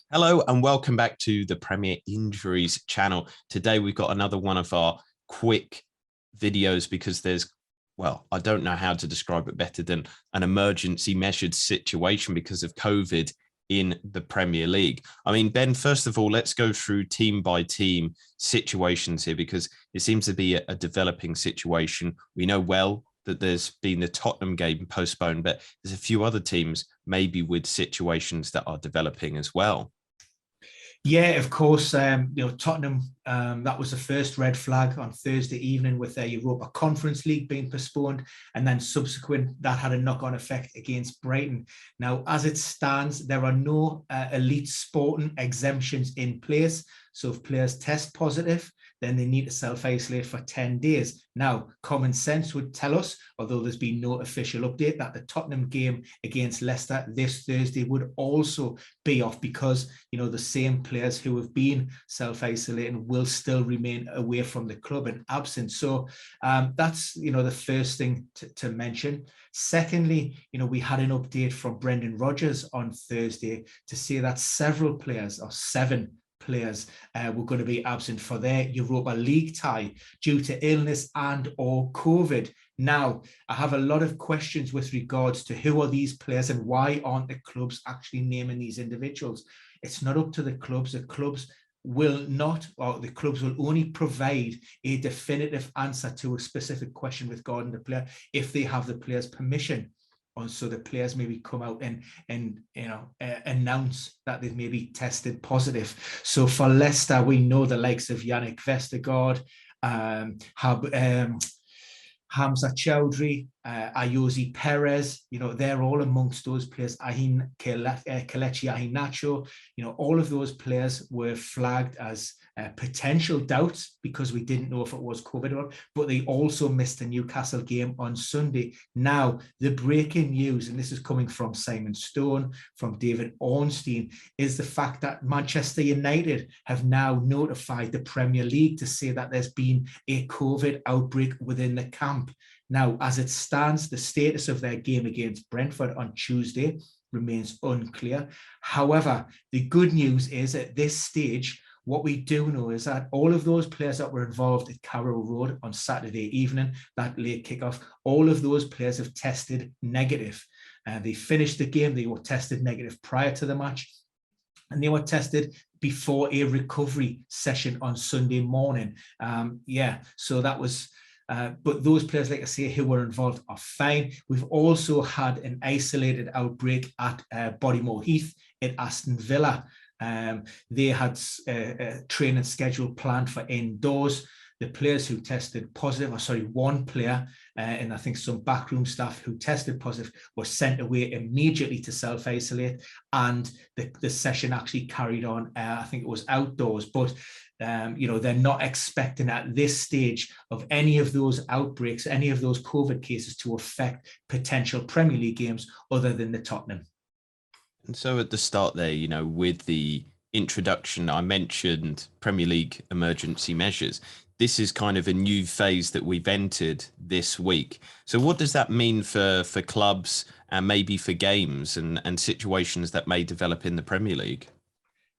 Hello and welcome back to the Premier Injuries channel. Today we've got another one of our quick videos because I don't know how to describe it better than an emergency measured situation because of COVID in the Premier League. I mean, Ben, first of all, let's go through team by team situations here because it seems to be a developing situation. We know well that there's been the Tottenham game postponed, but there's a few other teams maybe with situations that are developing as well. Yeah, of course. Tottenham, that was the first red flag on Thursday evening with their Europa Conference League being postponed. And then subsequent, that had a knock-on effect against Brighton. Now, as it stands, there are no elite sporting exemptions in place. So if players test positive, then they need to self-isolate for 10 days. Now, common sense would tell us, although there's been no official update, that the Tottenham game against Leicester this Thursday would also be off because, the same players who have been self-isolating will still remain away from the club and absent. So that's, the first thing to mention. Secondly, we had an update from Brendan Rodgers on Thursday to say that several players, or 7 players, were going to be absent for their Europa League tie due to illness and or COVID. Now, I have a lot of questions with regards to who are these players and why aren't the clubs actually naming these individuals? It's not up to the clubs. The clubs will not, or the clubs will only provide a definitive answer to a specific question regarding the player if they have the player's permission. So the players maybe come out and announce that they've maybe tested positive. So for Leicester, we know the likes of Yannick Vestergaard, Hamza Chowdhury, Ayoze Perez, they're all amongst those players. Kelechi Iheanacho, all of those players were flagged as potential doubts because we didn't know if it was COVID or not, but they also missed the Newcastle game on Sunday. Now, the breaking news, and this is coming from Simon Stone, from David Ornstein, is the fact that Manchester United have now notified the Premier League to say that there's been a COVID outbreak within the camp. Now, as it stands, the status of their game against Brentford on Tuesday remains unclear. However, the good news is at this stage, what we do know is that all of those players that were involved at Carrow Road on Saturday evening, that late kickoff, all of those players have tested negative. They finished the game, they were tested negative prior to the match, and they were tested before a recovery session on Sunday morning. So that was... but those players, like I say, who were involved are fine. We've also had an isolated outbreak at Bodymore Heath at Aston Villa. They had a training schedule planned for indoors. The players who tested positive, one player and I think some backroom staff who tested positive were sent away immediately to self-isolate, and the session actually carried on. I think it was outdoors, but they're not expecting at this stage of any of those outbreaks, any of those COVID cases to affect potential Premier League games other than the Tottenham. And so at the start there, with the introduction, I mentioned Premier League emergency measures. This is kind of a new phase that we've entered this week. So what does that mean for clubs and maybe for games and situations that may develop in the Premier League?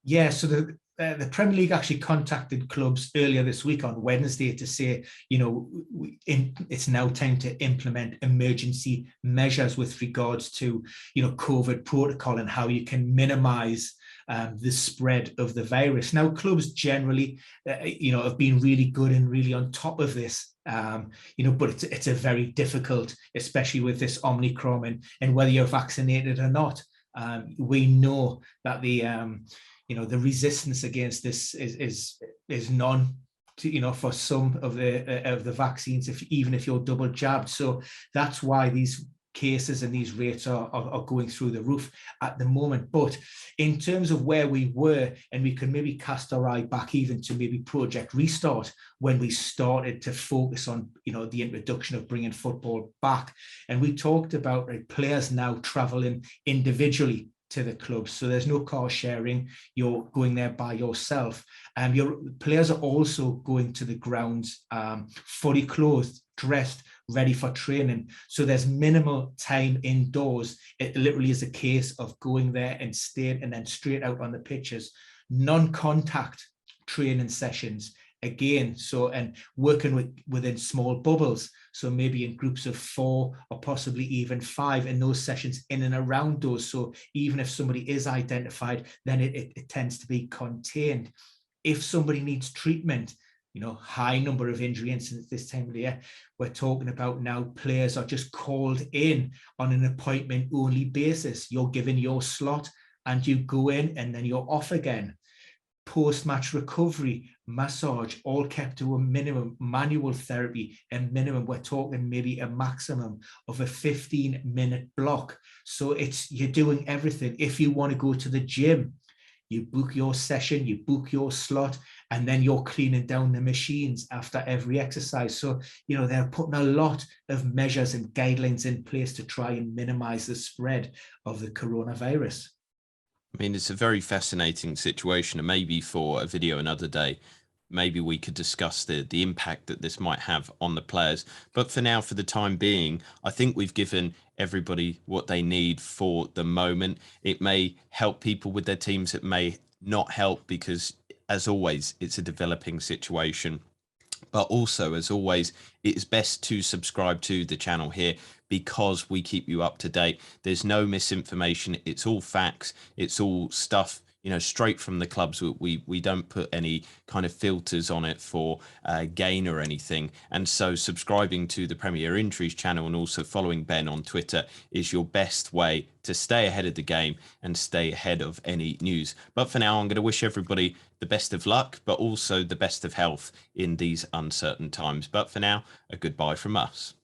Yeah, so the Premier League actually contacted clubs earlier this week on Wednesday to say, it's now time to implement emergency measures with regards to, COVID protocol and how you can minimize the spread of the virus. Now, clubs generally, have been really good and really on top of this, but it's a very difficult, especially with this Omicron and whether you're vaccinated or not. We know that the resistance against this is none, for some of the vaccines, even if you're double jabbed. So that's why these cases and these rates are going through the roof at the moment. But in terms of where we were, and we can maybe cast our eye back even to maybe Project Restart, when we started to focus on, the introduction of bringing football back. And we talked about players now traveling individually to the clubs. So there's no car sharing. You're going there by yourself. Your players are also going to the grounds fully clothed, dressed, ready for training. So there's minimal time indoors. It literally is a case of going there and staying and then straight out on the pitches. Non-contact training sessions again, so, and working within small bubbles, so maybe in groups of 4 or possibly even 5, in those sessions in and around those. So even if somebody is identified, then it tends to be contained. If somebody needs treatment, you know, high number of injury incidents this time of the year, we're talking about now players are just called in on an appointment only basis. You're given your slot and you go in and then you're off again. Post-match recovery, massage, all kept to a minimum. Manual therapy, a minimum. We're talking maybe a maximum of a 15-minute block. So you're doing everything. If you want to go to the gym, you book your session, you book your slot, and then you're cleaning down the machines after every exercise. So, you know, they're putting a lot of measures and guidelines in place to try and minimize the spread of the coronavirus. I mean, it's a very fascinating situation, and maybe for a video another day, maybe we could discuss the impact that this might have on the players. But for now, for the time being, I think we've given everybody what they need for the moment. It may help people with their teams. It may not help because, as always, it's a developing situation. But also, as always, it's best to subscribe to the channel here because we keep you up to date. There's no misinformation. It's all facts. It's all stuff, you know, straight from the clubs. We don't put any kind of filters on it for gain or anything. And so subscribing to the Premier Injuries channel and also following Ben on Twitter is your best way to stay ahead of the game and stay ahead of any news. But for now, I'm going to wish everybody the best of luck, but also the best of health in these uncertain times. But for now, a goodbye from us.